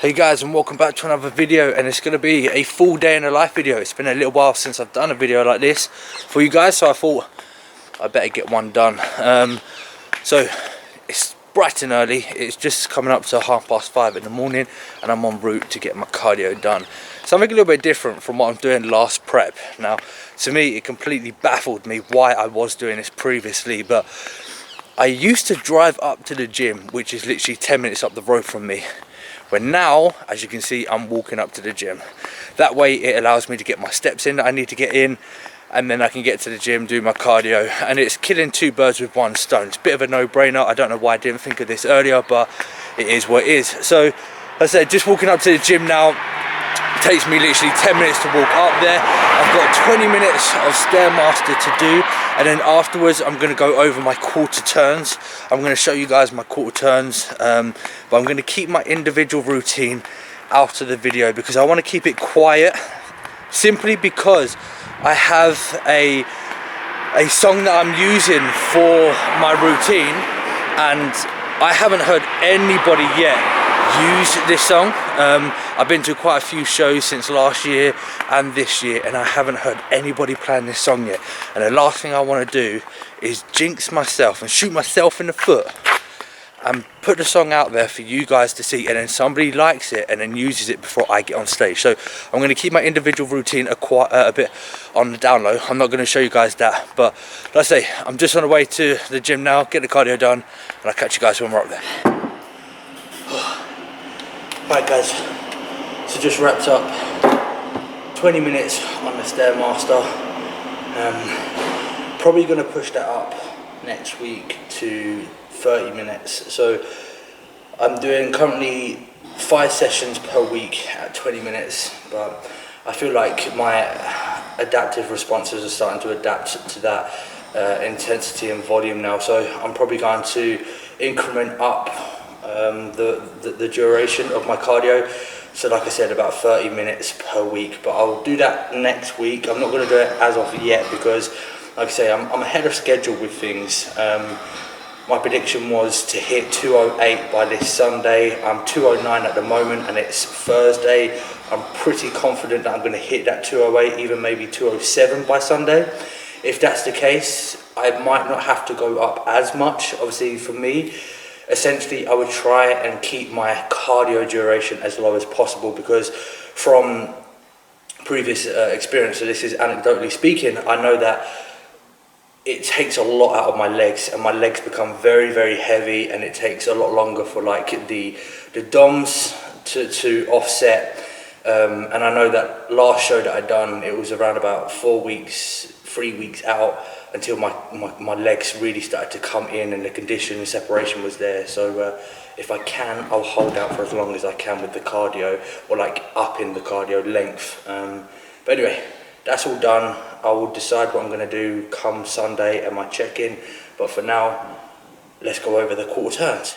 Hey guys, and welcome back to another video, and it's going to be a full day in the life video. It's been a little while since I've done a video like this for you guys, so I thought I better get one done. So it's bright and early. It's just coming up to 5:30 in the morning, and I'm en route to get my cardio done. Something a little bit different from what I'm doing last prep. Now, to me, it completely baffled me why I was doing this previously, but I used to drive up to the gym, which is literally 10 minutes up the road from me. But now, as you can see, I'm walking up to the gym. That way it allows me to get my steps in that I need to get in, and then I can get to the gym, do my cardio, and it's killing two birds with one stone. It's a bit of a no-brainer. I don't know why I didn't think of this earlier, but it is what it is. So, as I said, just walking up to the gym now takes me literally 10 minutes to walk up there. I've got 20 minutes of Stairmaster to do, and then afterwards I'm going to go over my quarter turns. I'm going to show you guys my quarter turns, but I'm going to keep my individual routine out of the video because I want to keep it quiet, simply because I have a song that I'm using for my routine, and I haven't heard anybody yet use this song. I've been to quite a few shows since last year and this year, and I haven't heard anybody playing this song yet. And the last thing I want to do is jinx myself and shoot myself in the foot and put the song out there for you guys to see, and then somebody likes it and then uses it before I get on stage. So I'm going to keep my individual routine a bit on the down low. I'm not going to show you guys that, but like I say, I'm just on the way to the gym now, get the cardio done, and I'll catch you guys when we're up there. Right guys, so just wrapped up 20 minutes on the Stairmaster. Probably going to push that up next week to 30 minutes. So I'm doing currently 5 sessions per week at 20 minutes, but I feel like my adaptive responses are starting to adapt to that intensity and volume now. So I'm probably going to increment up the duration of my cardio. So like I said, about 30 minutes per week, but I'll do that next week. I'm not going to do it as of yet because, like I say, I'm ahead of schedule with things. My prediction was to hit 208 by this Sunday. I'm 209 at the moment, and it's Thursday. I'm pretty confident that I'm going to hit that 208, even maybe 207 by Sunday. If that's the case, I might not have to go up as much. Obviously, for me, essentially, I would try and keep my cardio duration as low as possible, because from previous experience, so this is anecdotally speaking, I know that it takes a lot out of my legs, and my legs become very, very heavy, and it takes a lot longer for like the DOMs to offset. And I know that last show that I'd done, it was around about 3 weeks out until my legs really started to come in and the condition and separation was there. So if I can, I'll hold out for as long as I can with the cardio, or like up in the cardio length. But anyway, that's all done. I will decide what I'm going to do come Sunday and my check-in. But for now, let's go over the quarter turns.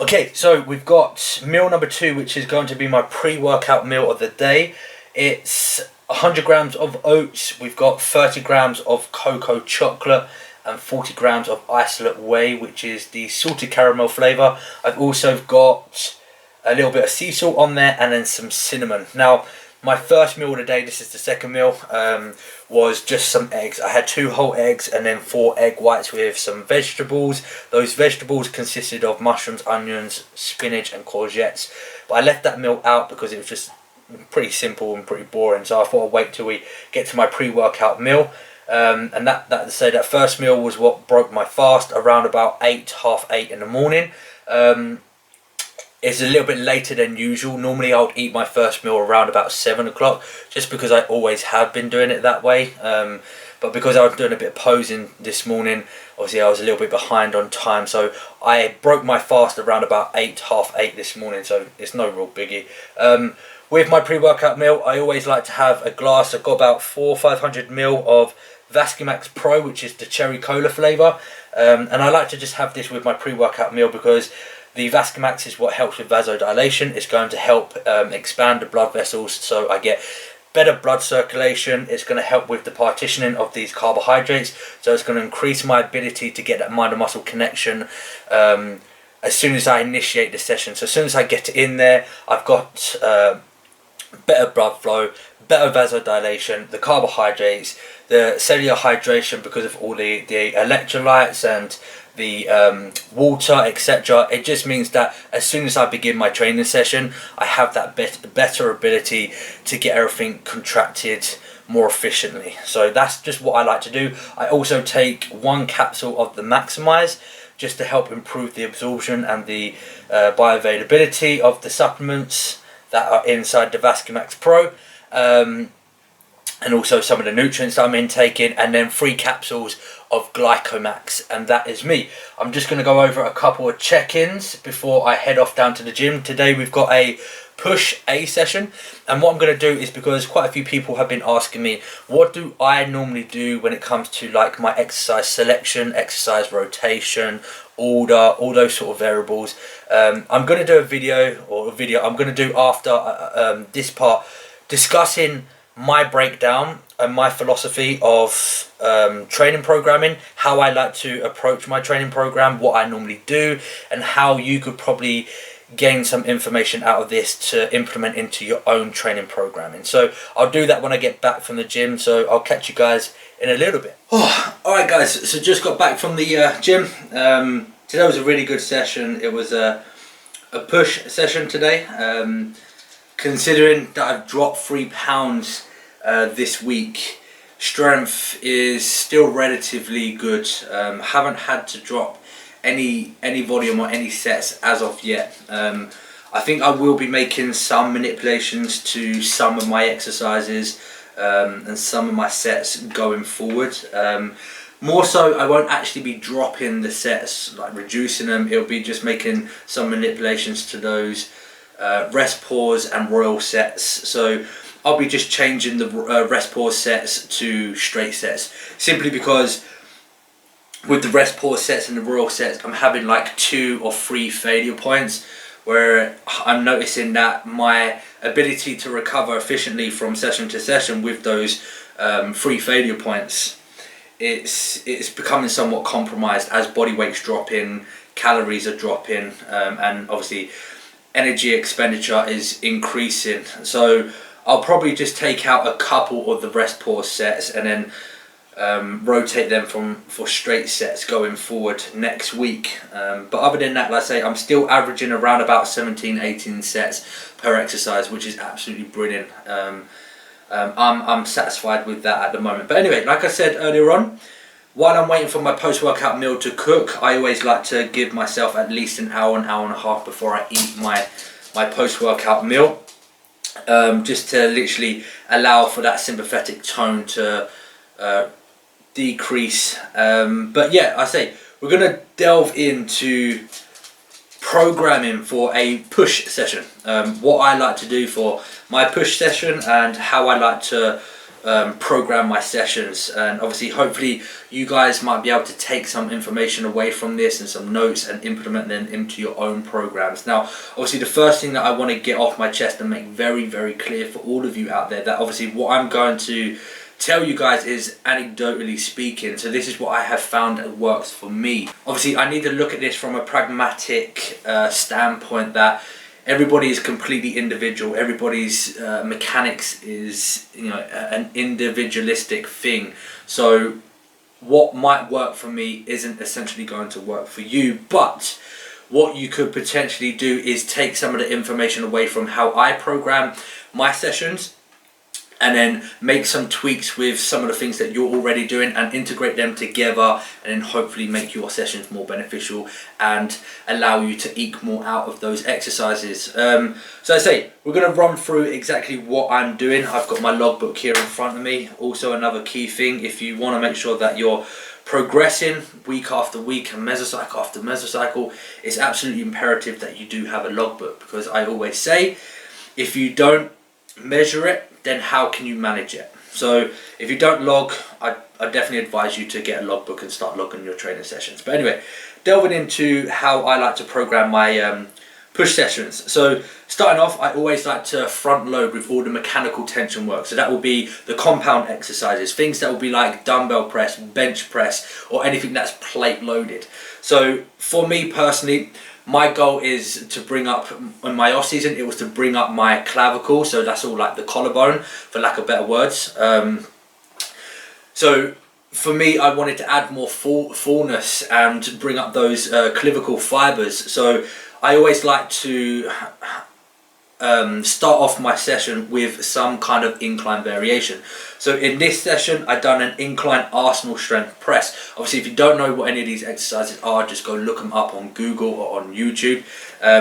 Okay, so we've got meal number 2, which is going to be my pre-workout meal of the day. It's 100 grams of oats, we've got 30 grams of cocoa chocolate, and 40 grams of isolate whey, which is the salted caramel flavour. I've also got a little bit of sea salt on there, and then some cinnamon. Now, my first meal of the day, this is the second meal, was just some eggs. I had 2 whole eggs and then 4 egg whites with some vegetables. Those vegetables consisted of mushrooms, onions, spinach and courgettes. But I left that meal out because it was just pretty simple and pretty boring. So I thought I'd wait till we get to my pre-workout meal. And that first meal was what broke my fast around about 8, half 8 in the morning. It's a little bit later than usual. Normally I would eat my first meal around about 7 o'clock, just because I always have been doing it that way. But because I was doing a bit of posing this morning, obviously I was a little bit behind on time, so I broke my fast around about 8, half 8 this morning, so it's no real biggie. With my pre-workout meal, I always like to have a glass. I've got about 400-500 ml of Vascumax Pro, which is the cherry cola flavour, and I like to just have this with my pre-workout meal because the Vascumax is what helps with vasodilation. It's going to help expand the blood vessels, so I get better blood circulation. It's going to help with the partitioning of these carbohydrates, so it's going to increase my ability to get that mind and muscle connection as soon as I initiate the session. So as soon as I get in there, I've got better blood flow, better vasodilation, the carbohydrates, the cellular hydration because of all the electrolytes and the water, etc. It just means that as soon as I begin my training session, I have that better ability to get everything contracted more efficiently. So that's just what I like to do. I also take 1 capsule of the Maximize just to help improve the absorption and the bioavailability of the supplements that are inside the Vascumax Pro, and also some of the nutrients that I'm intaking, and then 3 capsules of Glycomax, and that is me. I'm just going to go over a couple of check-ins before I head off down to the gym. Today we've got a push A session, and what I'm going to do is, because quite a few people have been asking me what do I normally do when it comes to like my exercise selection, exercise rotation, order, all those sort of variables. I'm going to do a video I'm going to do after this part, discussing my breakdown and my philosophy of training programming, how I like to approach my training program, what I normally do, and how you could probably gain some information out of this to implement into your own training programming. So I'll do that when I get back from the gym, so I'll catch you guys in a little bit. Alright guys, so just got back from the gym. Today was a really good session. It was a push session today. Considering that I've dropped 3 pounds this week, strength is still relatively good. Haven't had to drop any volume or any sets as of yet. I think I will be making some manipulations to some of my exercises and some of my sets going forward. More so, I won't actually be dropping the sets, like reducing them. It'll be just making some manipulations to those rest pause and royal sets. So I'll be just changing the rest pause sets to straight sets, simply because with the rest pause sets and the royal sets, I'm having like 2 or 3 failure points where I'm noticing that my ability to recover efficiently from session to session with those 3 failure points, it's becoming somewhat compromised as body weight's dropping, calories are dropping, and obviously energy expenditure is increasing. So I'll probably just take out a couple of the rest pause sets and then rotate them for straight sets going forward next week. But other than that, like I say, I'm still averaging around about 17-18 sets per exercise, which is absolutely brilliant. I'm satisfied with that at the moment. But anyway, like I said earlier on, while I'm waiting for my post-workout meal to cook, I always like to give myself at least an hour and a half before I eat my post-workout meal, just to literally allow for that sympathetic tone to decrease. But yeah, I say we're going to delve into programming for a push session, what I like to do for my push session and how I like to program my sessions. And obviously hopefully you guys might be able to take some information away from this and some notes and implement them into your own programs. Now obviously the first thing that I want to get off my chest and make very, very clear for all of you out there, that obviously what I'm going to tell you guys is anecdotally speaking. So this is what I have found that works for me. Obviously I need to look at this from a pragmatic standpoint, that everybody is completely individual. Everybody's mechanics is, you know, an individualistic thing. So what might work for me isn't essentially going to work for you. But what you could potentially do is take some of the information away from how I program my sessions, and then make some tweaks with some of the things that you're already doing and integrate them together, and then hopefully make your sessions more beneficial and allow you to eke more out of those exercises. So I say we're going to run through exactly what I'm doing. I've got my logbook here in front of me. Also another key thing, if you want to make sure that you're progressing week after week and mesocycle after mesocycle, it's absolutely imperative that you do have a logbook, because I always say if you don't measure it, then how can you manage it? So if you don't log, I definitely advise you to get a logbook and start logging your training sessions. But anyway, delving into how I like to program my push sessions. So starting off, I always like to front load with all the mechanical tension work. So that will be the compound exercises, things that will be like dumbbell press, bench press, or anything that's plate loaded. So for me personally, my goal is to bring up, in my off season, it was to bring up my clavicle. So that's all like the collarbone, for lack of better words. So for me, I wanted to add more fullness and bring up those clavicle fibers. So I always like to start off my session with some kind of incline variation. So in this session, I've done an incline Arsenal strength press. Obviously, if you don't know what any of these exercises are, just go look them up on Google or on YouTube.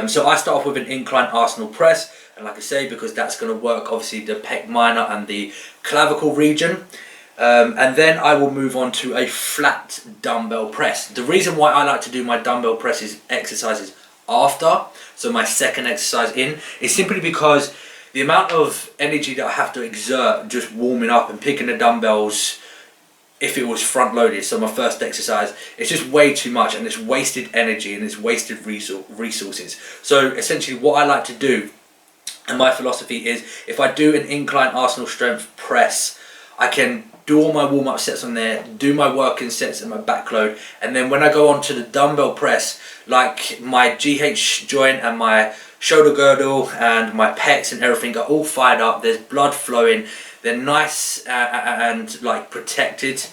So I start off with an incline Arsenal press, and like I say, because that's going to work obviously the pec minor and the clavicle region. And then I will move on to a flat dumbbell press. The reason why I like to do my dumbbell presses exercises after, so my second exercise in, is simply because the amount of energy that I have to exert just warming up and picking the dumbbells, if it was front loaded, so my first exercise, it's just way too much, and it's wasted energy and it's wasted resources. So essentially what I like to do, and my philosophy is, if I do an incline Arsenal strength press, I can do all my warm-up sets on there, do my working sets and my back load, and then when I go on to the dumbbell press, like my GH joint and my shoulder girdle and my pecs and everything are all fired up, there's blood flowing, they're nice and like protected,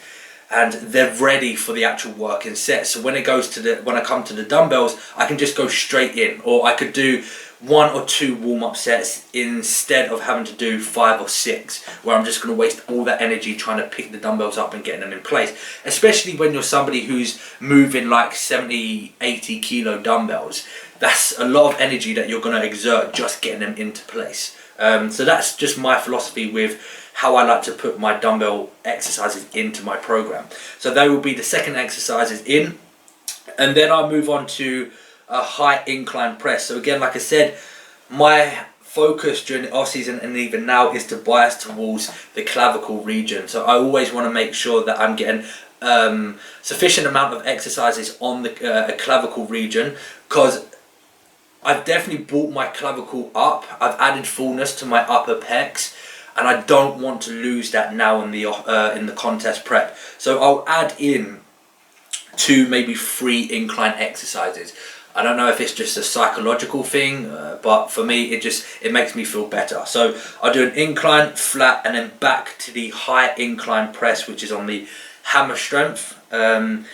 and they're ready for the actual working set. So when it goes to when I come to the dumbbells, I can just go straight in, or I could do 1 or 2 warm-up sets instead of having to do 5 or 6, where I'm just going to waste all that energy trying to pick the dumbbells up and getting them in place, especially when you're somebody who's moving like 70-80 kilo dumbbells. That's a lot of energy that you're going to exert just getting them into place. So that's just my philosophy with how I like to put my dumbbell exercises into my program. So they will be the second exercises in, and then I'll move on to a high incline press. So again, like I said, my focus during the off season and even now is to bias towards the clavicle region. So I always want to make sure that I'm getting sufficient amount of exercises on the clavicle region, because I've definitely brought my clavicle up. I've added fullness to my upper pecs, and I don't want to lose that now in the contest prep. So I'll add in 2, maybe 3 incline exercises. I don't know if it's just a psychological thing, but for me it makes me feel better. So I'll do an incline, flat, and then back to the high incline press, which is on the hammer strength. And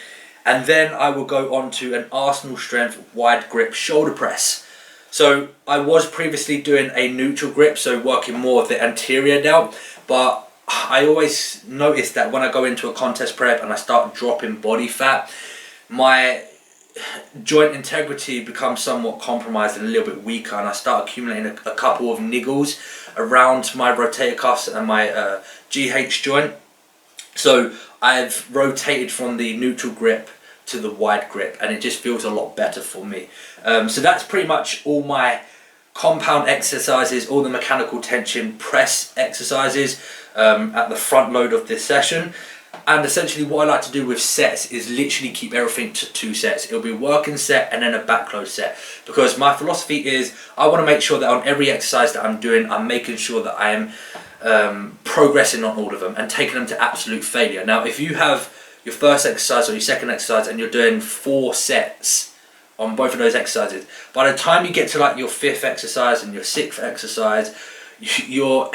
then I will go on to an Arsenal strength wide grip shoulder press. So I was previously doing a neutral grip, so working more of the anterior delt, but I always notice that when I go into a contest prep and I start dropping body fat, my joint integrity becomes somewhat compromised and a little bit weaker, and I start accumulating a couple of niggles around my rotator cuffs and my GH joint. So I've rotated from the neutral grip to the wide grip, and it just feels a lot better for me. So that's pretty much all my compound exercises, all the mechanical tension press exercises. at the front load of this session. And essentially what I like to do with sets is literally keep everything to 2 sets. It'll be a working set and then a backload set, because my philosophy is I want to make sure that on every exercise that I'm doing, I'm making sure that I am progressing on all of them and taking them to absolute failure. Now if you have your first exercise or your second exercise and you're doing 4 sets on both of those exercises, by the time you get to like your 5th exercise and your 6th exercise, your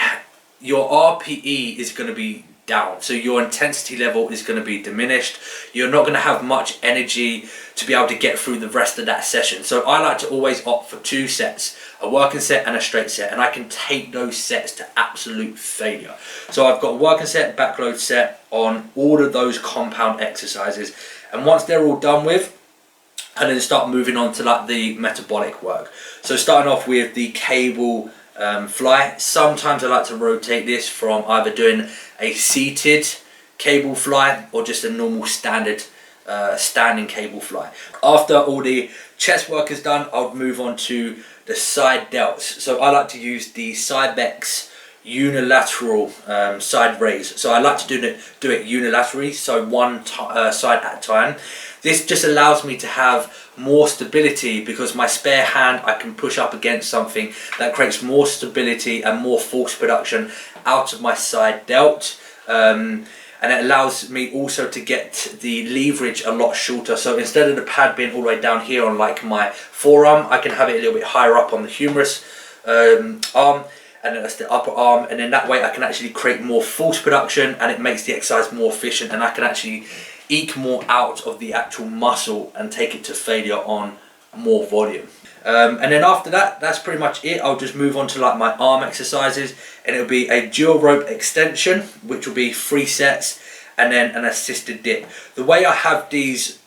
RPE is going to be down, so your intensity level is going to be diminished. You're not going to have much energy to be able to get through the rest of that session. So I like to always opt for 2 sets, a working set and a straight set, and I can take those sets to absolute failure. So I've got a working set, backload set on all of those compound exercises, and once they're all done with, and then start moving on to like the metabolic work. So starting off with the cable fly. Sometimes I like to rotate this from either doing a seated cable fly or just a normal standard standing cable fly. After all the chest work is done, I'll move on to the side delts. So I like to use the Cybex unilateral side raise. So I like to do it unilaterally, so one side at a time. This just allows me to have more stability, because my spare hand I can push up against something that creates more stability and more force production out of my side delt. And it allows me also to get the leverage a lot shorter. So instead of the pad being all the way down here on like my forearm, I can have it a little bit higher up on the humerus arm, and then that's the upper arm, and then that way I can actually create more force production, and it makes the exercise more efficient, and I can actually eke more out of the actual muscle and take it to failure on more volume. And then after that, that's pretty much it. I'll just move on to like my arm exercises, and it'll be a dual rope extension, which will be 3 sets, and then an assisted dip. The way I have these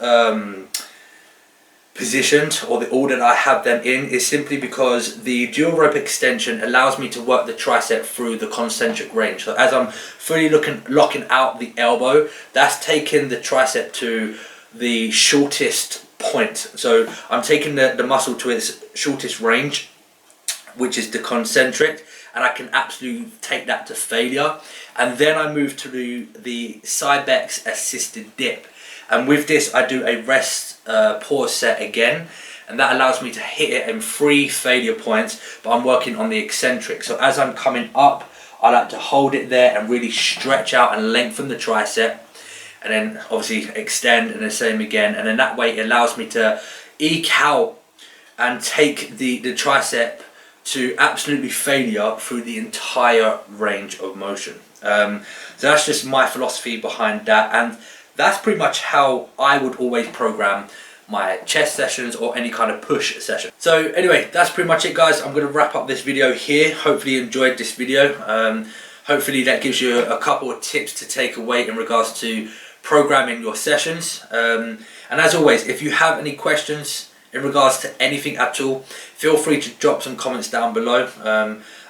positioned, or the order that I have them in, is simply because the dual rope extension allows me to work the tricep through the concentric range. So as I'm fully locking out the elbow, that's taking the tricep to the shortest point. So I'm taking the muscle to its shortest range, which is the concentric, and I can absolutely take that to failure. And then I move to the Cybex assisted dip. And with this I do a rest pause set again, and that allows me to hit it in 3 failure points, but I'm working on the eccentric. So as I'm coming up, I like to hold it there and really stretch out and lengthen the tricep, and then obviously extend, and the same again, and then that way it allows me to eke out and take the tricep to absolutely failure through the entire range of motion. So that's just my philosophy behind that, and that's pretty much how I would always program my chest sessions or any kind of push session. So anyway, that's pretty much it, guys. I'm going to wrap up this video here. Hopefully you enjoyed this video. Hopefully that gives you a couple of tips to take away in regards to programming your sessions. And as always, if you have any questions in regards to anything at all, feel free to drop some comments down below.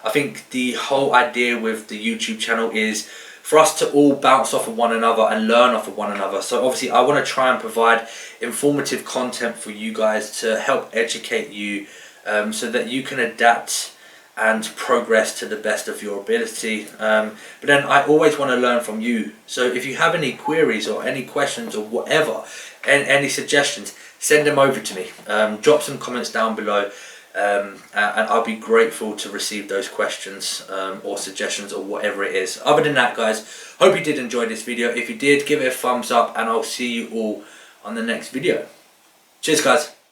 I think the whole idea with the YouTube channel is for us to all bounce off of one another and learn off of one another. So obviously I want to try and provide informative content for you guys to help educate you, so that you can adapt and progress to the best of your ability. But then I always want to learn from you. So if you have any queries or any questions or whatever, and any suggestions, send them over to me. Drop some comments down below. And I'll be grateful to receive those questions or suggestions or whatever it is. Other than that, guys, hope you did enjoy this video. If you did, give it a thumbs up, and I'll see you all on the next video. Cheers, guys.